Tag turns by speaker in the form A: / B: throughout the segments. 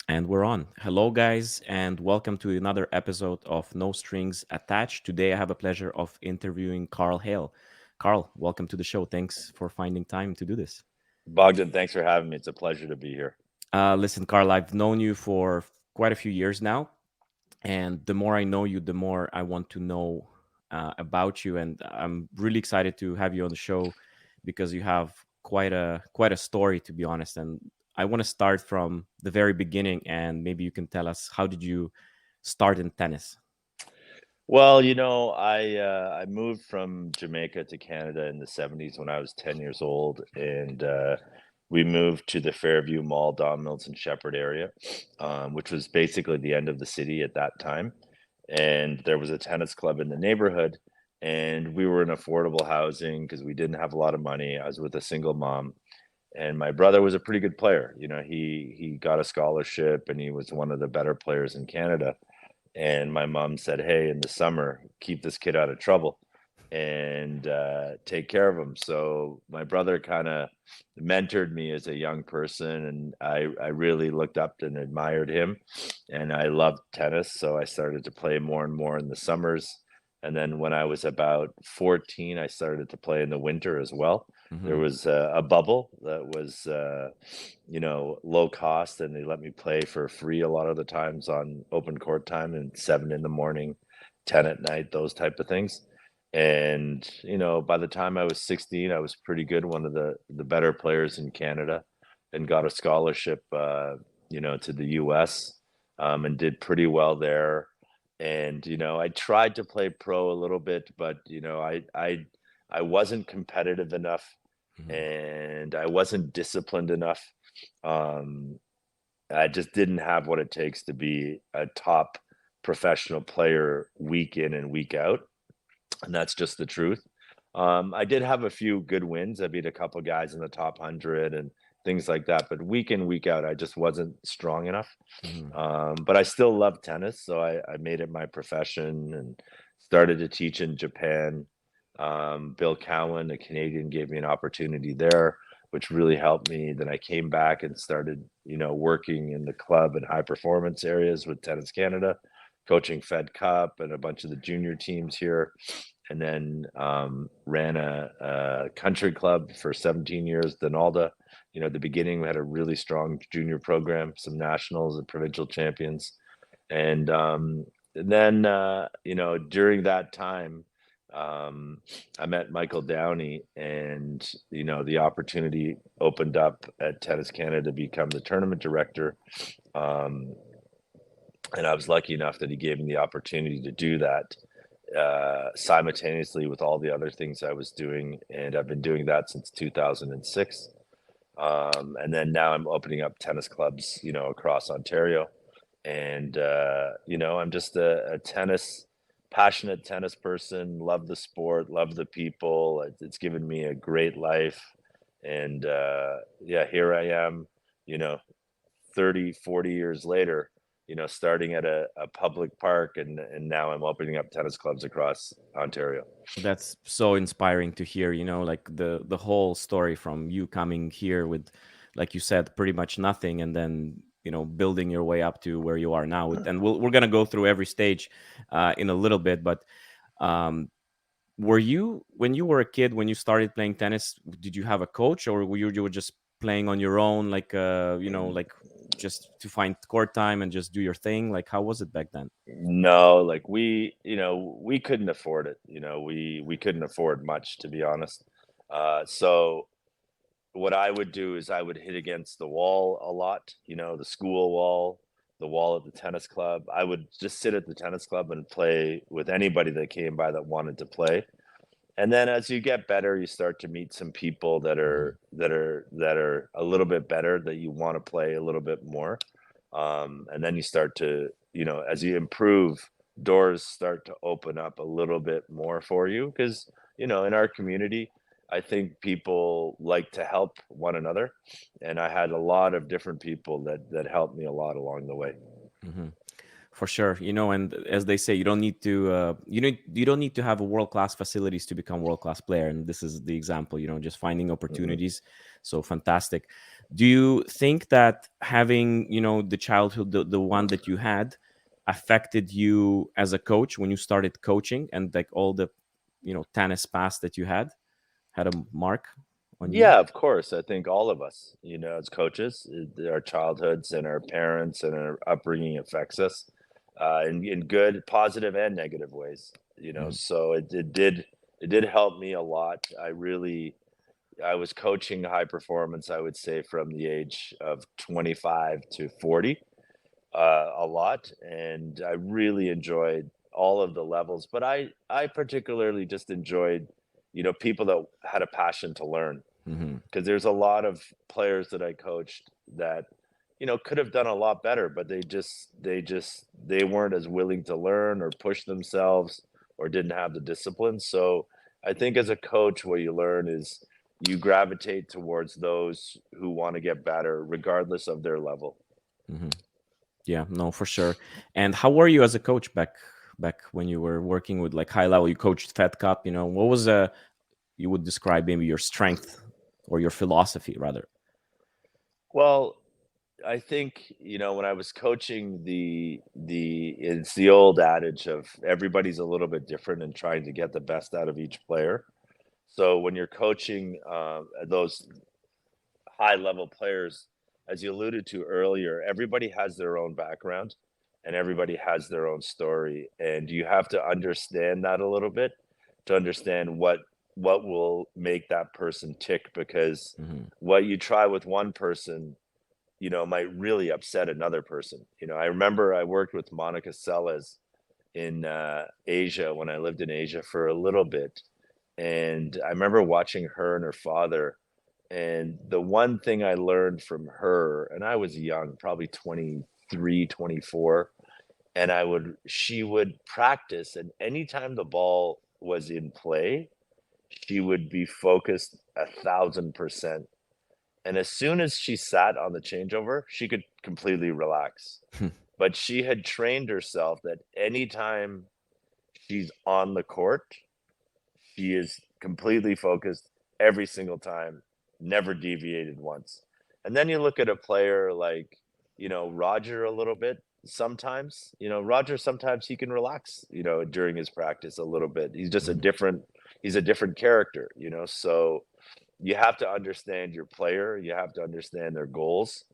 A: And we're on. Hello, guys, and welcome to another episode of No Strings Attached. Today, I have a pleasure of interviewing Karl Hale. Karl, welcome to the show. Thanks for finding time to do this.
B: Bogdan, thanks for having me. It's a pleasure to be here.
A: Listen, Karl, I've known you for quite a few years now, and the more I know you, the more I want to know about you. And I'm really excited to have you on the show because you have quite a story, to be honest. And I want to start from the very beginning, and maybe you can tell us, how did you start in tennis?
B: Well, I moved from Jamaica to Canada in the 70s when I was 10 years old, and we moved to the Fairview Mall, Don Mills Shepherd area, which was basically the end of the city at that time. And there was a tennis club in the neighborhood, and we were in affordable housing because we didn't have a lot of money. I was with a single mom, and my brother was a pretty good player. He got a scholarship, and he was one of the better players in Canada. And my mom said, "Hey, in the summer, keep this kid out of trouble and take care of him." So my brother kind of mentored me as a young person, and I really looked up and admired him, and I loved tennis, so I started to play more and more in the summers. And then when I was about 14, I started to play in the winter as well. There
A: Hmm.
B: was a bubble that was low cost, and they let me play for free a lot of the times on open court time and 7 in the morning, 10 at night, those type of things. And by the time I was 16, I was pretty good, one of the better players in Canada, and got a scholarship to the US, and did pretty well there. And I tried to play pro a little bit, but I wasn't competitive enough,
A: Hmm.
B: and I wasn't disciplined enough. Um, I just didn't have what it takes to be a top professional player week in and week out, and that's just the truth. I did have a few good wins. I beat a couple guys in the top 100 and things like that, but week in, week out, I just wasn't strong enough.
A: Hmm.
B: But I still love tennis, so I made it my profession and started to teach in Japan. Bill Cowan, a Canadian, gave me an opportunity there, which really helped me. Then I came back and started, working in the club and high performance areas with Tennis Canada, coaching Fed Cup and a bunch of the junior teams here. And then ran a country club for 17 years, Donalda. At the beginning, we had a really strong junior program, some nationals and provincial champions. And then, during that time, I met Michael Downey, and the opportunity opened up at Tennis Canada to become the tournament director. Um, and I was lucky enough that he gave me the opportunity to do that simultaneously with all the other things I was doing, and I've been doing that since 2006. And then now I'm opening up tennis clubs, across Ontario, and I'm just a passionate tennis person. Love the sport, love the people. It's given me a great life, and yeah, here I am, you know 30, 40 years later, starting at a public park, and now I'm opening up tennis clubs across Ontario.
A: That's so inspiring to hear, like the whole story from you coming here with, like you said, pretty much nothing, and then building your way up to where you are now. And we're gonna go through every stage in a little bit. But um, were you, when you were a kid, when you started playing tennis, did you have a coach, or you were just playing on your own, like like just to find court time and just do your thing? Like, how was it back then?
B: No, like we couldn't afford it. We couldn't afford much, to be honest. So what I would do is I would hit against the wall a lot, the school wall, the wall at the tennis club. I would just sit at the tennis club and play with anybody that came by that wanted to play. And then as you get better, you start to meet some people that are a little bit better, that you want to play a little bit more. And then you start to, as you improve, doors start to open up a little bit more for you, because in our community, I think people like to help one another, and I had a lot of different people that helped me a lot along the way.
A: Hmm. For sure, and as they say, you don't need to you don't need to have a world class facilities to become world class player, and this is the example. Just finding
B: Mhm.
A: opportunities. So fantastic. Do you think that having, the childhood, the one that you had, affected you as a coach when you started coaching, and like all the, tennis past that you had a mark on you?
B: Yeah, of course. I think all of us, as coaches, our childhoods and our parents and our upbringing affects us in good, positive, and negative ways.
A: Mhm.
B: So it did help me a lot. I was coaching high performance, I would say, from the age of 25 to 40, a lot, and I really enjoyed all of the levels. But I particularly just enjoyed, people that had a passion to learn,
A: Mhm.
B: because there's a lot of players that I coached that, could have done a lot better, but they weren't as willing to learn or push themselves or didn't have the discipline. So I think as a coach, what you learn is you gravitate towards those who want to get better, regardless of their level.
A: Mhm. Yeah, no, for sure. And how were you as a coach back when you were working with like high level? You coached Fed Cup. What was you would describe maybe your strength or your philosophy rather?
B: Well, I think, when I was coaching, the it's the old adage of everybody's a little bit different and trying to get the best out of each player. So when you're coaching those high level players, as you alluded to earlier, everybody has their own background and everybody has their own story, and you have to understand that a little bit to understand what will make that person tick, because
A: Hmm.
B: what you try with one person, might really upset another person. I remember I worked with Monica Seles in Asia when I lived in Asia for a little bit. And I remember watching her and her father. And the one thing I learned from her, and I was young, probably 23, 24, and she would practice. And anytime the ball was in play, she would be focused 1,000%. And as soon as she sat on the changeover, she could completely relax. But she had trained herself that anytime she's on the court, she is completely focused every single time, never deviated once. And then you look at a player like, Roger a little bit sometimes. Roger sometimes he can relax, during his practice a little bit.
A: Hmm.
B: He's a different character, so you have to understand your player, you have to understand their goals,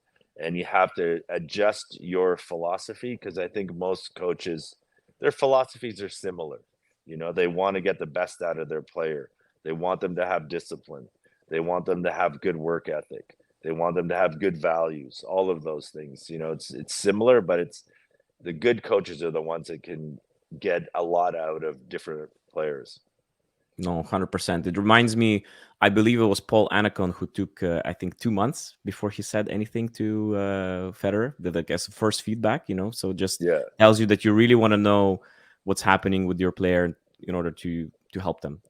B: and you have to adjust your philosophy, because I think most coaches, their philosophies are similar. They want to get the best out of their player. They want them to have discipline. They want them to have good work ethic. They want them to have good values, all of those things. It's similar, but it's the good coaches are the ones that can get a lot out of different players.
A: No, 100%. It reminds me, I believe it was Paul Anacon who took, I think, 2 months before he said anything to Federer, the like, as first feedback, so just
B: Yeah.
A: tells you that you really want to know what's happening with your player in order to help them,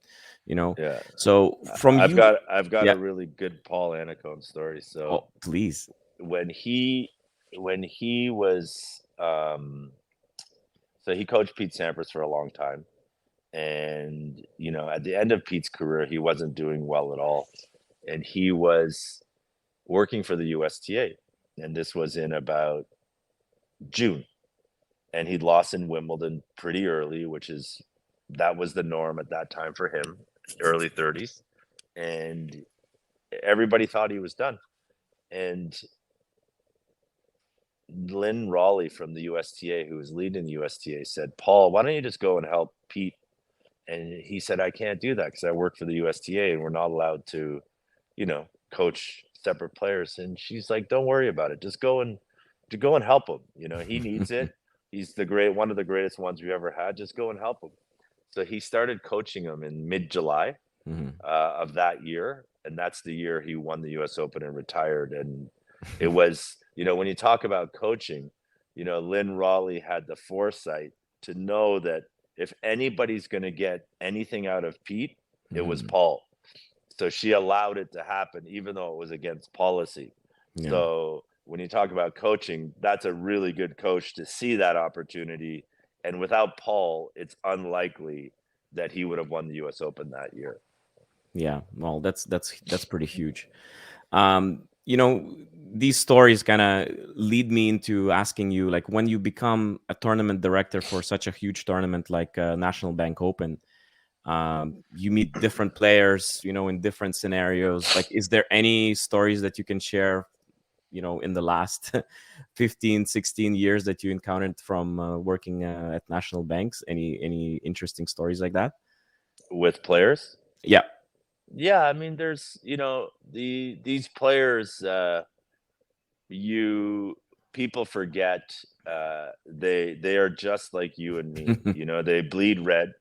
A: you know.
B: Yeah.
A: So from
B: I've
A: you,
B: got I've got
A: yeah.
B: a really good Paul Anacone story. So
A: Oh, please.
B: when he when he was so he coached Pete Sampras for a long time. And at the end of Pete's career, he wasn't doing well at all. And he was working for the USTA. And this was in about June. And he'd lost in Wimbledon pretty early, that was the norm at that time for him, early 30s. And everybody thought he was done. And Lynn Raleigh from the USTA, who was leading the USTA, said, "Paul, why don't you just go and help Pete?" And he said, "I can't do that because I work for the USTA and we're not allowed to coach separate players." And she's like, "Don't worry about it. Just go and help him. He needs it. He's one of the greatest ones we ever had. Just go and help him." So he started coaching him in mid-July
A: Hmm.
B: of that year, and that's the year he won the U.S. Open and retired. And it was, when you talk about coaching, Lynn Raleigh had the foresight to know that if anybody's going to get anything out of Pete, it was
A: Hmm.
B: Paul. So she allowed it to happen, even though it was against policy.
A: Yeah.
B: So when you talk about coaching, that's a really good coach to see that opportunity. And without Paul, it's unlikely that he would have won the U.S. Open that year.
A: Yeah. Well, that's pretty huge. you know, these stories kind of lead me into asking you, like, when you become a tournament director for such a huge tournament like National Bank Open, you meet different players, you know, in different scenarios. Like, is there any stories that you can share, you know, in the last 15, 16 years that you encountered from working at national banks? Any interesting stories like that?
B: With players?
A: Yeah.
B: Yeah, I mean, there's, these players, you people forget, they are just like you and me. They bleed red,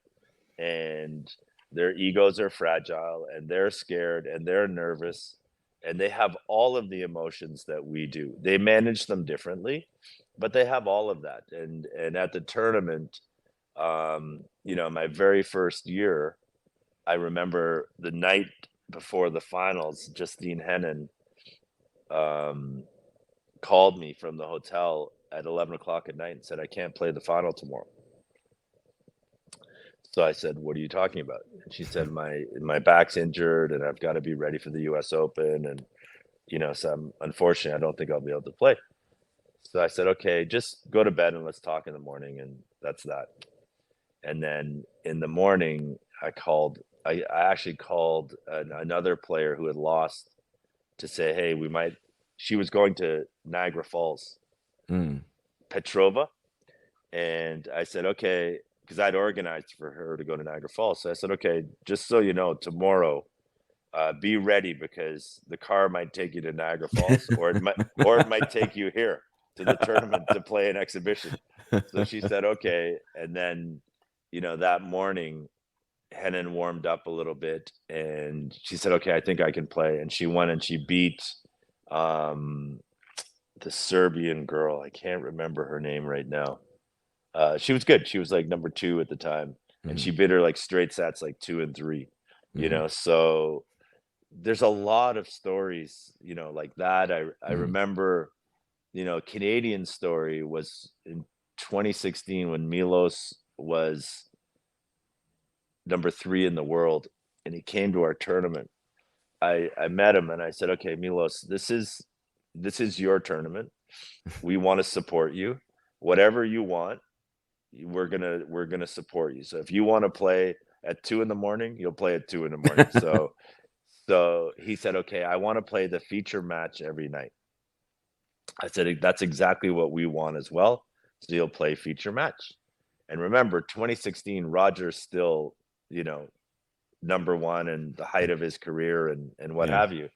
B: and their egos are fragile, and they're scared, and they're nervous, and they have all of the emotions that we do. They manage them differently, but they have all of that. And at the tournament, my very first year, I remember the night before the finals, Justine Henin um, called me from the hotel at 11 o'clock at night and said, I can't play the final tomorrow. So I said, what are you talking about? And she said, my back's injured and I've got to be ready for the US Open. And, so unfortunately, I don't think I'll be able to play. So I said, okay, just go to bed and let's talk in the morning. And that's that. And then in the morning, I actually called another player who had lost to say, hey, she was going to Niagara Falls,
A: Mm.
B: Petrova. And I said, okay, because I'd organized for her to go to Niagara Falls. So I said, okay, just so you know, tomorrow, be ready because the car might take you to Niagara Falls, or it might take you here to the tournament to play an exhibition. So she said, okay. And then, that morning, Henin warmed up a little bit, and she said, okay, I think I can play. And she went and she beat um, the Serbian girl. I can't remember her name right now. She was good. She was like number 2 at the time, and
A: Hmm.
B: she beat her like straight sets, like 2 and 3.
A: Hmm.
B: So there's a lot of stories, like that. I
A: Hmm.
B: remember, Canadian story was in 2016 when Milos was number 3 in the world, and he came to our tournament. I met him and I said, okay, Milos, this is your tournament. We want to support you. Whatever you want, we're gonna support you. So if you want to play at 2 in the morning, you'll play at 2 in the morning. So he said, okay, I want to play the feature match every night. I said, that's exactly what we want as well. So you'll play feature match. And remember, 2016, Roger's still, you know, number one and the height of his career and what
A: Yeah.
B: have you.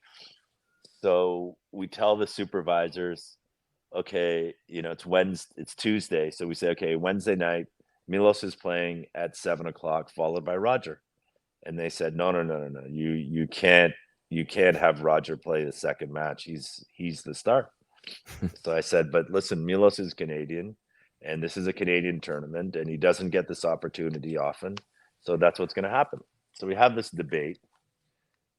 B: So we tell the supervisors, okay, it's Tuesday. So we say, okay, Wednesday night, Milos is playing at 7 o'clock, followed by Roger. And they said, no, no, no, no, no. You can't have Roger play the second match. He's the star. So I said, but listen, Milos is Canadian, and this is a Canadian tournament, and he doesn't get this opportunity often. So that's what's going to happen. So we have this debate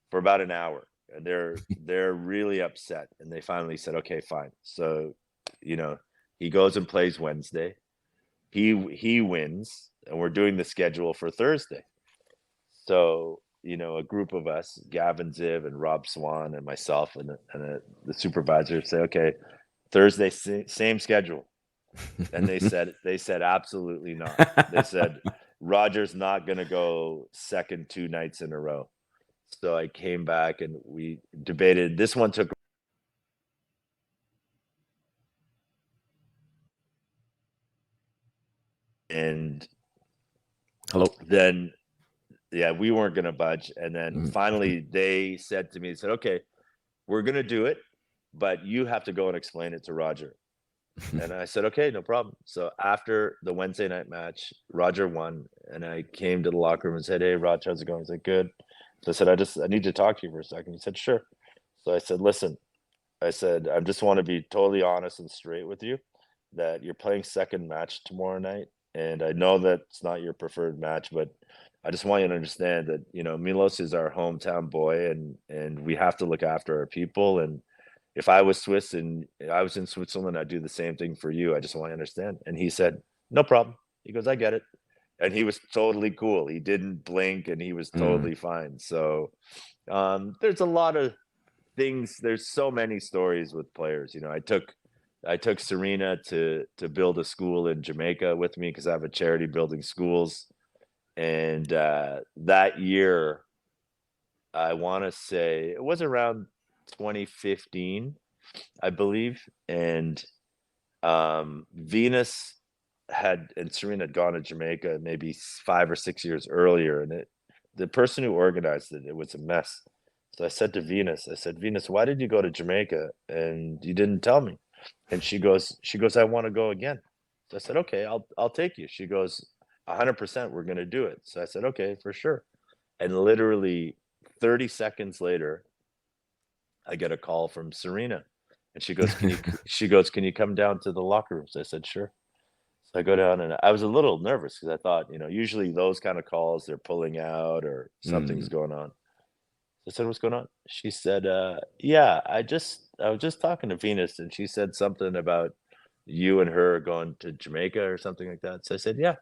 B: for about an hour, and they're really upset, and they finally said, okay, fine. So, you know, he goes and plays Wednesday. He wins, and we're doing the schedule for Thursday. So, a group of us, Gavin Ziv and Rob Swan and myself and the supervisor say, okay, Thursday, same schedule. And they said absolutely not. They said Roger's not going to go second 2 nights in a row. So I came back and we debated. This one took, and
A: Hello.
B: then yeah, we weren't going to budge. And then
A: Mhm.
B: finally they said to me, they said, okay, we're going to do it, but you have to go and explain it to Roger. And I said, okay, no problem. So after the Wednesday night match, Roger won. And I came to the locker room and said, hey, Roger, how's it going? He's like, good. So I said, I need to talk to you for a second. He said, sure. So I said, listen, I said, I just want to be totally honest and straight with you that you're playing second match tomorrow night. And I know that it's not your preferred match, but I just want you to understand that, Milos is our hometown boy, and we have to look after our people. And if I was Swiss and I was in Switzerland, I'd do the same thing for you. I just want you to understand. And he said, no problem. He goes, I get it. And he was totally cool. He didn't blink and he was
A: Mm.
B: totally fine. So there's a lot of things. There's so many stories with players. I took Serena to build a school in Jamaica with me because I have a charity building schools. And that year, I want to say it was around 2015, I believe. And Venus had and Serena had gone to Jamaica maybe 5 or 6 years earlier, and the person who organized it was a mess. So I said to Venus, I said, Venus, why did you go to Jamaica and you didn't tell me? And she goes, I want to go again. So I said, okay, I'll take you. She goes, 100%, we're gonna do it. So I said, okay, for sure. And literally 30 seconds later, I get a call from Serena, and she goes, can you come down to the locker rooms? I said, sure. So I go down, and I was a little nervous because I thought, usually those kind of calls, they're pulling out or something's
A: Mm.
B: going on. So I said, what's going on? She said, yeah, I was just talking to Venus, and she said something about you and her going to Jamaica or something like that. So I said, yeah.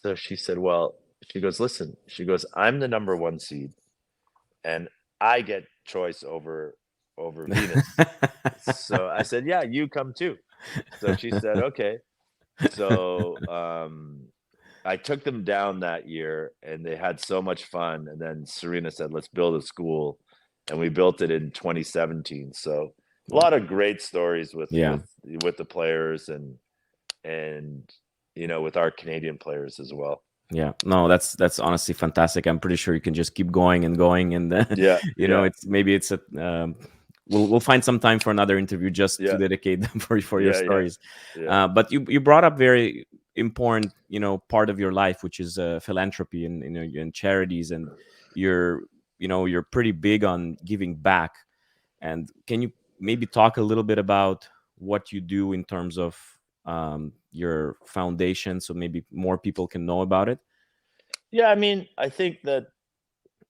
B: So she said, well, she goes, listen, she goes, I'm the number one seed, and I get choice over Venus. So I said, yeah, you come too. So she said, okay. So I took them down that year, and they had so much fun. And then Serena said, let's build a school. And we built it in 2017. So a
A: Wow.
B: lot of great stories with
A: Yeah.
B: with the players, and with our Canadian players as well.
A: Yeah, no, that's honestly fantastic. I'm pretty sure you can just keep going and going, and
B: Yeah, yeah,
A: it's a we'll find some time for another interview just to
B: yeah,
A: dedicate them for your
B: yeah, yeah,
A: stories.
B: yeah.
A: But you brought up very important part of your life, which is philanthropy and and charities, and you're you're pretty big on giving back. And can you maybe talk a little bit about what you do in terms of your foundation, so maybe more people can know about it?
B: Yeah, I mean, I think that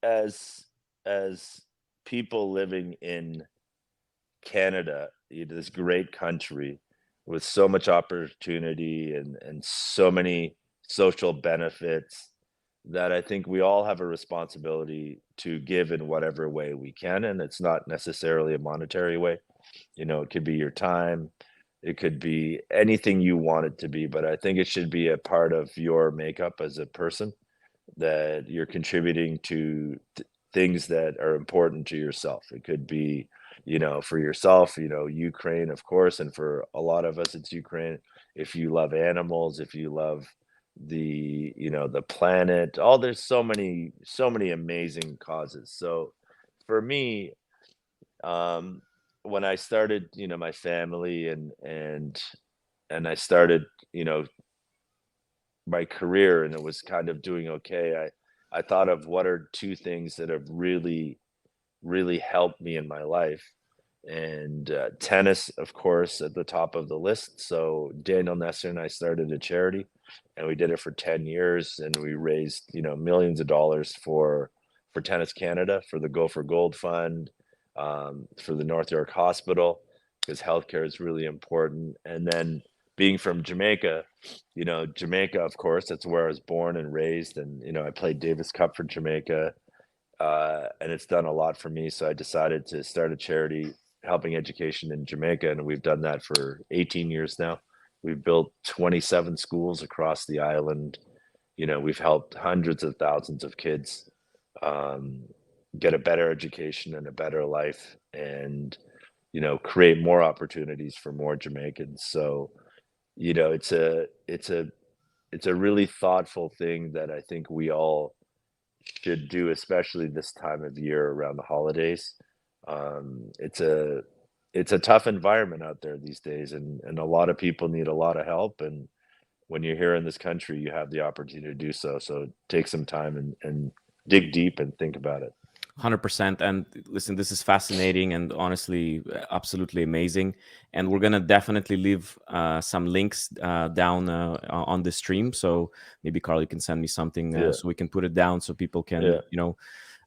B: as people living in Canada, this great country with so much opportunity and so many social benefits, that I think we all have a responsibility to give in whatever way we can, and it's not necessarily a monetary way. It could be your time, it could be anything you want it to be, but I think it should be a part of your makeup as a person, that you're contributing to things that are important to yourself. It could be, for yourself, Ukraine, of course, and for a lot of us, it's Ukraine. If you love animals, if you love the planet, there's so many amazing causes. So for me, um, when I started, my family and I started, you know, my career, and it was kind of doing okay, I thought of what are two things that have really helped me in my life. And tennis, of course, at the top of the list. So Daniel Nesser and I started a charity, and we did it for 10 years, and we raised millions of dollars for Tennis Canada, for the Go for Gold Fund, for the North York Hospital, because healthcare is really important. And then being from Jamaica, Jamaica, of course, that's where I was born and raised. And I played Davis Cup for Jamaica, and it's done a lot for me. So I decided to start a charity helping education in Jamaica, and we've done that for 18 years now. We've built 27 schools across the island. We've helped hundreds of thousands of kids um, get a better education and a better life, and create more opportunities for more Jamaicans. So it's a really thoughtful thing that I think we all should do, especially this time of year around the holidays. It's a tough environment out there these days, and a lot of people need a lot of help. And when you're here in this country, you have the opportunity to do so. So take some time and dig deep and think about it.
A: 100%. And listen, this is fascinating and honestly absolutely amazing. And we're gonna definitely leave some links down on the stream. So maybe Carl, you can send me something
B: Yeah,
A: so we can put it down so people can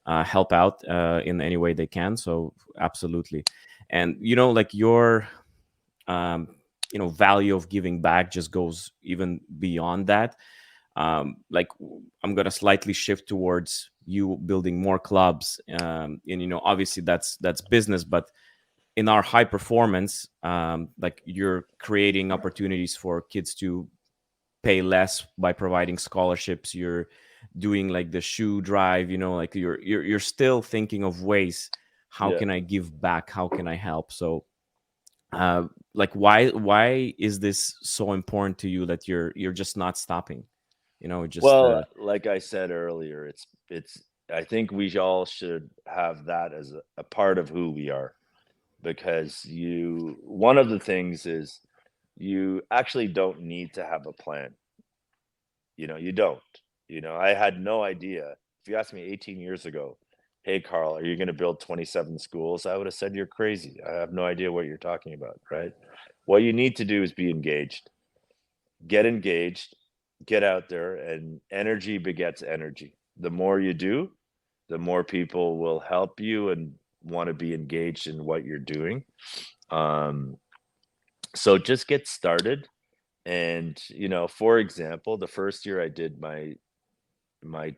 B: yeah,
A: help out in any way they can. So absolutely. And like your um, value of giving back just goes even beyond that. Like I'm gonna slightly shift towards you building more clubs, and obviously that's business, but in our high performance, like you're creating opportunities for kids to pay less by providing scholarships. You're doing like the shoe drive, like you're still thinking of ways, how
B: Yeah.
A: can I give back, how can I help? So uh like why is this so important to you that you're just not stopping, just
B: Well, like I said earlier, it's I think we all should have that as a part of who we are, because you one of the things is you actually don't need to have a plan. You don't. I had no idea. If you asked me 18 years ago, "Hey, Carl, are you going to build 27 schools?" I would have said, "You're crazy. I have no idea what you're talking about," right? What you need to do is be engaged. Get engaged, get out there, and energy begets energy. The more you do, the more people will help you and want to be engaged in what you're doing. Um, so just get started. And for example, the first year I did my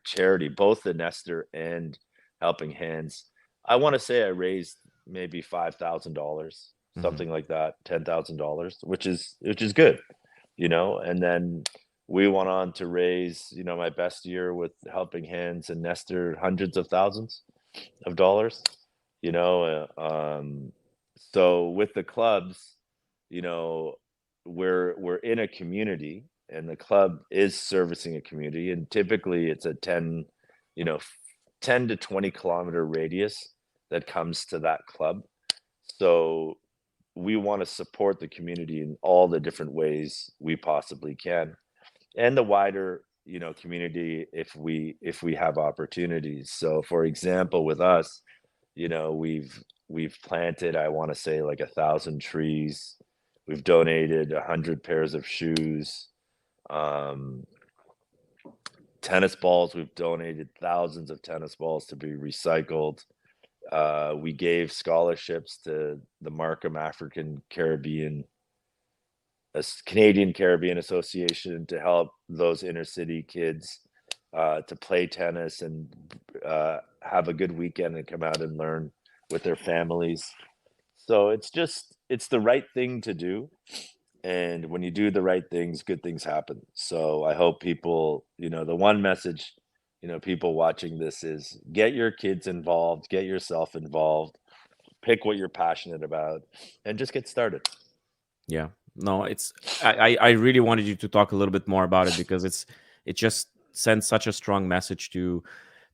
B: charity, both the Nestor and Helping Hands, I want to say I raised maybe $5,000,
A: Mhm.
B: something like that, $10,000, which is good. And then we went on to raise, my best year with Helping Hands and Nestor, hundreds of thousands of dollars. You know, so with the clubs, you know, we're in a community, and the club is servicing a community, and typically it's a 10, you know, 10 to 20-kilometer radius that comes to that club. So we want to support the community in all the different ways we possibly can, and the wider community, if we have opportunities. So for example, with us, we've planted, I want to say, like 1,000 trees. We've donated 100 pairs of shoes. um Tennis balls, we've donated thousands of tennis balls to be recycled. We gave scholarships to the Markham African Caribbean, Canadian Caribbean Association, to help those inner city kids to play tennis and have a good weekend and come out and learn with their families. So it's the right thing to do. And when you do the right things, good things happen. So I hope people, the one message, people watching this is get your kids involved, get yourself involved, pick what you're passionate about, and just get started.
A: Yeah. No, it's I really wanted you to talk a little bit more about it because it just sends such a strong message to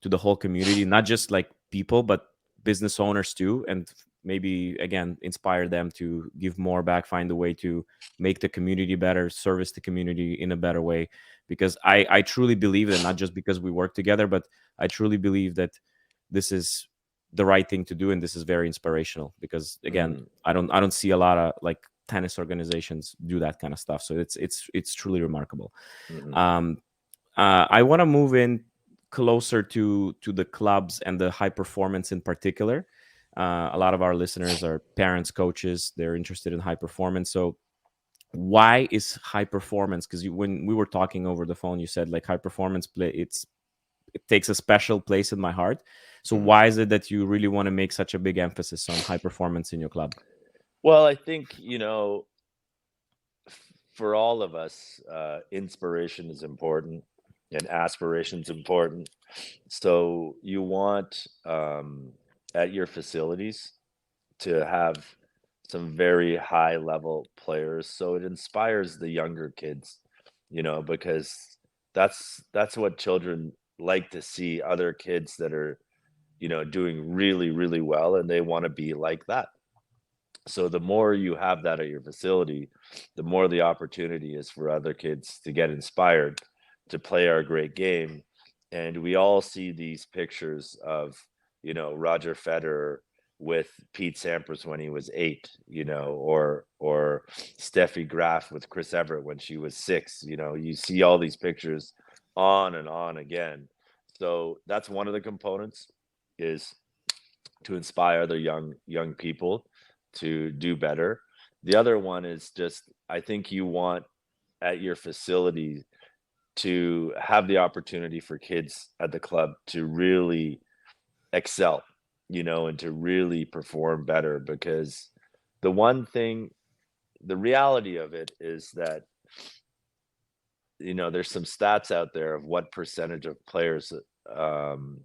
A: the whole community, not just like people, but business owners too, and maybe again inspire them to give more back, find a way to make the community better, service the community in a better way. Because I truly believe that, not just because we work together, but I truly believe that this is the right thing to do, and this is very inspirational because again,
B: Mhm,
A: I don't see a lot of like tennis organizations do that kind of stuff, so it's truly remarkable.
B: mhm.
A: um I want to move in closer to the clubs and the high performance in particular. A lot of our listeners are parents, coaches, they're interested in high performance. So why is high performance, because when we were talking over the phone, you said like high performance play, it takes a special place in my heart. So
B: Mhm.
A: why is it that you really want to make such a big emphasis on high performance in your club?
B: Well, I think, for all of us, inspiration is important and aspiration is important. So you want, at your facilities, to have some very high level players, so it inspires the younger kids, because that's what children like to see, other kids that are, doing really, really well, and they want to be like that. So the more you have that at your facility, the more the opportunity is for other kids to get inspired to play our great game. And we all see these pictures of, Roger Federer with Pete Sampras when he was 8, or Steffi Graf with Chris Everett when she was 6. You see all these pictures on and on again. So that's one of the components, is to inspire the young people to do better. The other one is just, I think you want at your facility to have the opportunity for kids at the club to really excel, and to really perform better, because the one thing, the reality of it is that, there's some stats out there of what percentage of players, um,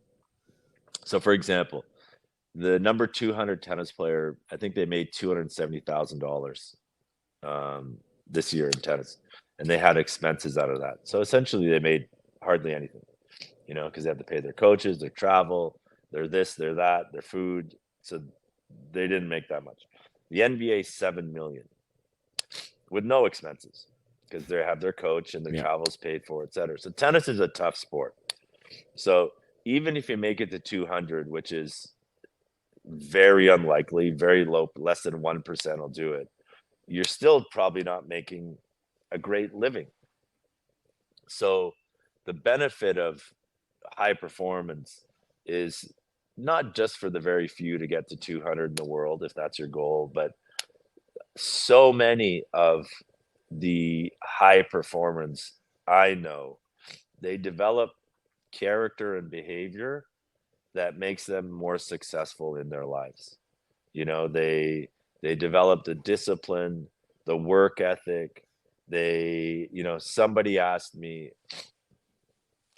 B: so for example, the number 200 tennis player, I think they made $270,000 this year in tennis, and they had expenses out of that. So essentially, they made hardly anything, because they have to pay their coaches, their travel, their this, their that, their food. So they didn't make that much. The NBA 7 million with no expenses because they have their coach and their
A: Yeah.
B: travels paid for, et cetera. So tennis is a tough sport. So even if you make it to 200, which is very unlikely, very low, less than 1% will do it, you're still probably not making a great living. So the benefit of high performance is not just for the very few to get to 200 in the world, if that's your goal, but so many of the high performance I know, they develop character and behavior that makes them more successful in their lives. They develop the discipline, the work ethic. Somebody asked me,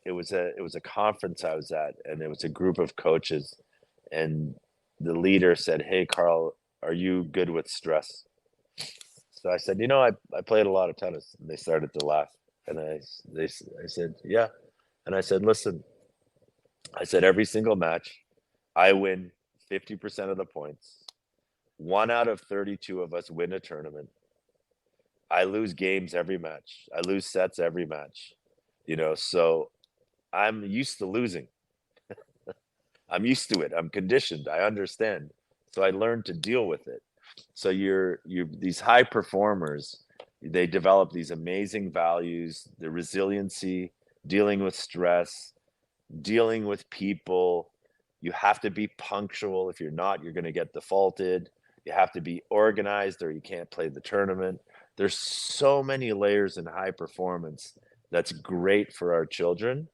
B: it was a conference I was at, and it was a group of coaches, and the leader said, "Hey, Carl, are you good with stress?" So I said, I played a lot of tennis, and they started to laugh, and I said, yeah, and I said, listen, I said every single match, I win 50% of the points. One out of 32 of us win a tournament. I lose games every match. I lose sets every match. So I'm used to losing. I'm used to it. I'm conditioned. I understand. So I learned to deal with it. So you're these high performers, they develop these amazing values, the resiliency, dealing with stress, dealing with people. You have to be punctual. If you're not, you're going to get defaulted. You have to be organized or you can't play the tournament. There's so many layers in high performance that's great for our children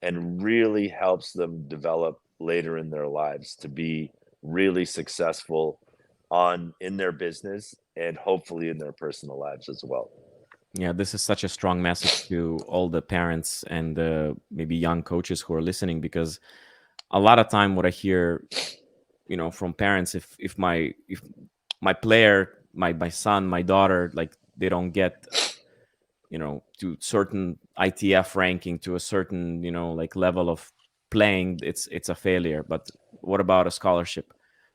B: and really helps them develop later in their lives to be really successful on in their business and hopefully in their personal lives as well.
A: Yeah, this is such a strong message to all the parents and maybe young coaches who are listening, because a lot of time what I hear, from parents, if my player, my son, my daughter, like they don't get, to certain ITF ranking, to a certain, like level of playing, it's a failure. But what about a scholarship?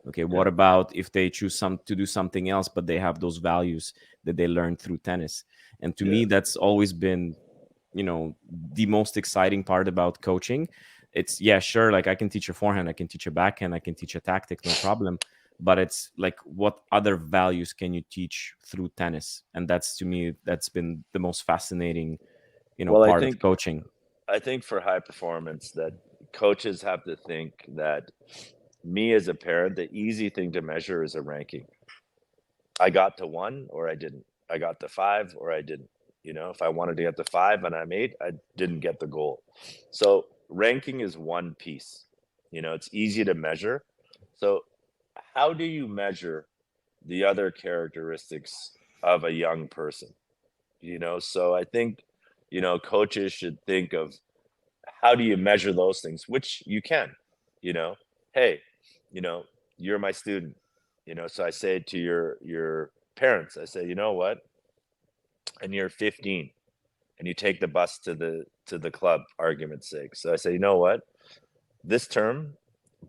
A: Okay,
B: Yeah.
A: what about if they choose to do something else, but they have those values that they learned through tennis? And to
B: Yeah.
A: me, that's always been, the most exciting part about coaching. It's, yeah, sure, like I can teach a forehand, I can teach a backhand, I can teach a tactic, no problem. But it's like, what other values can you teach through tennis? And that's, to me, that's been the most fascinating,
B: Well, I
A: part of
B: think
A: coaching.
B: I think for high performance that coaches have to think that me as a parent, the easy thing to measure is a ranking. I got to 1 or I didn't. I got to 5 or I didn't. If I wanted to get to 5 and I'm 8, I didn't get the goal. So ranking is one piece. It's easy to measure. So how do you measure the other characteristics of a young person? So I think, coaches should think of how do you measure those things, which you can, you know, hey, you know, you're my student, so I say to your parents, I say, you know what, and you're 15 and you take the bus to the club, argument's sake. So I say, you know what, this term,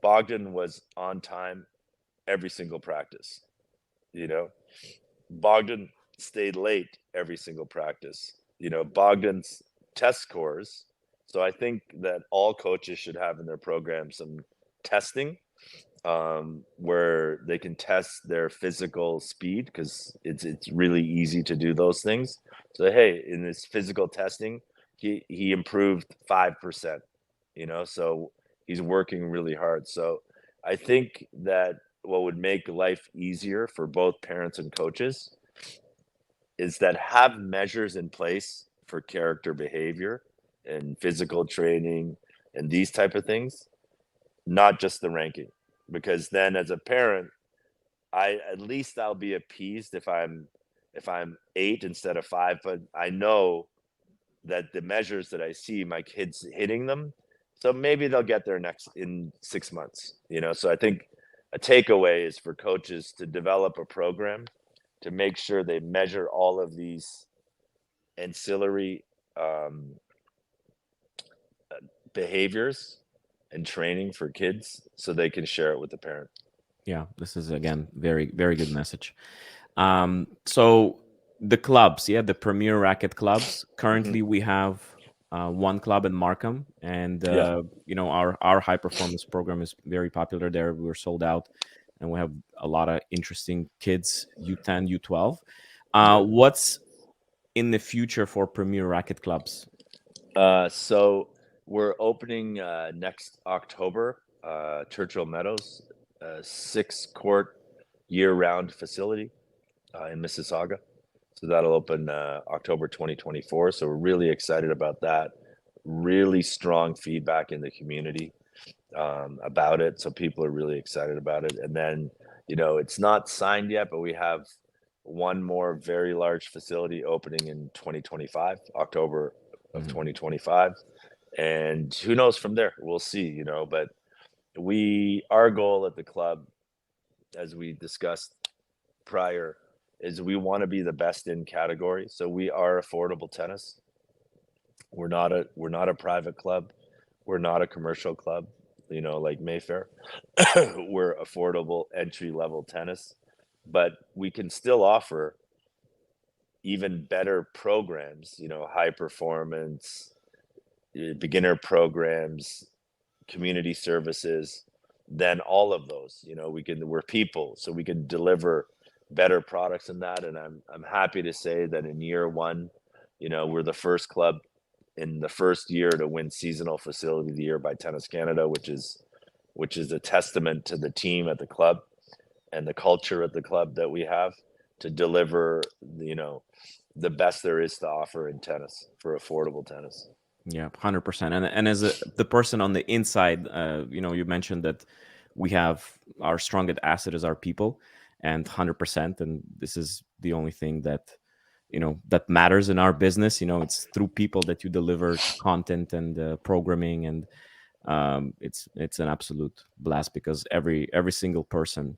B: Bogdan was on time every single practice, you know, Bogdan stayed late every single practice. Bogdan's test scores. So I think that all coaches should have in their program some testing, where they can test their physical speed because it's really easy to do those things. So hey, in this physical testing, he improved 5%. So he's working really hard. So I think that what would make life easier for both parents and coaches, is that have measures in place for character behavior and physical training and these type of things, not just the ranking. Because then as a parent, I at least I'll be appeased if I'm 8 instead of 5, but I know that the measures that I see my kids hitting them, so maybe they'll get there next in 6 months, you know? So I think a takeaway is for coaches to develop a program to make sure they measure all of these ancillary um, behaviors and training for kids so they can share it with the parent.
A: Yeah, this is again very good message. So the clubs, yeah, the Premier Racket clubs.
B: Mhm.
A: Currently, we have one club in Markham, and
B: Yeah,
A: our high performance program is very popular there. We're sold out, and we have a lot of interesting kids, U10, U12.
B: yeah.
A: What's in the future for Premier Racket clubs?
B: So we're opening next October, Churchill Meadows, 6 court year-round facility in Mississauga. So that'll open October 2024. So we're really excited about that. Really strong feedback in the community about it. So people are really excited about it. And then, it's not signed yet, but we have one more very large facility opening in 2025, October of
A: Mhm.
B: 2025. And who knows from there? We'll see, but our goal at the club, as we discussed prior, is we want to be the best in category. So we are affordable tennis. We're not a private club. We're not a commercial club, like Mayfair. We're affordable entry level tennis, but we can still offer even better programs, high performance, beginner programs, community services than all of those. We're people, so we can deliver better products than that. And I'm happy to say that in year one, we're the first club in the first year to win seasonal facility of the year by Tennis Canada, which is a testament to the team at the club and the culture at the club that we have to deliver, the best there is to offer in tennis for affordable tennis.
A: Yeah, 100%. And as the person on the inside, you mentioned that we have our strongest asset is our people, and 100%. And this is the only thing that that matters in our business. It's through people that you deliver content and programming, and it's an absolute blast because every single person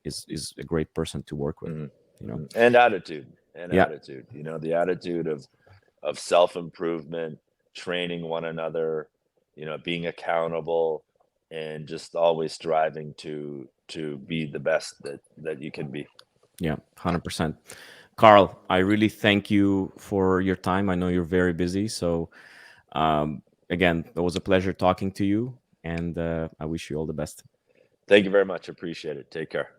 A: is a great person to work with.
B: And attitude and
A: Yeah,
B: attitude, the attitude of self-improvement, training one another, being accountable, and just always striving to be the best that you can be.
A: yeah, 100%. Karl, I really thank you for your time. I know you're very busy. So, again, it was a pleasure talking to you, and I wish you all the best.
B: Thank you very much. Appreciate it. Take care.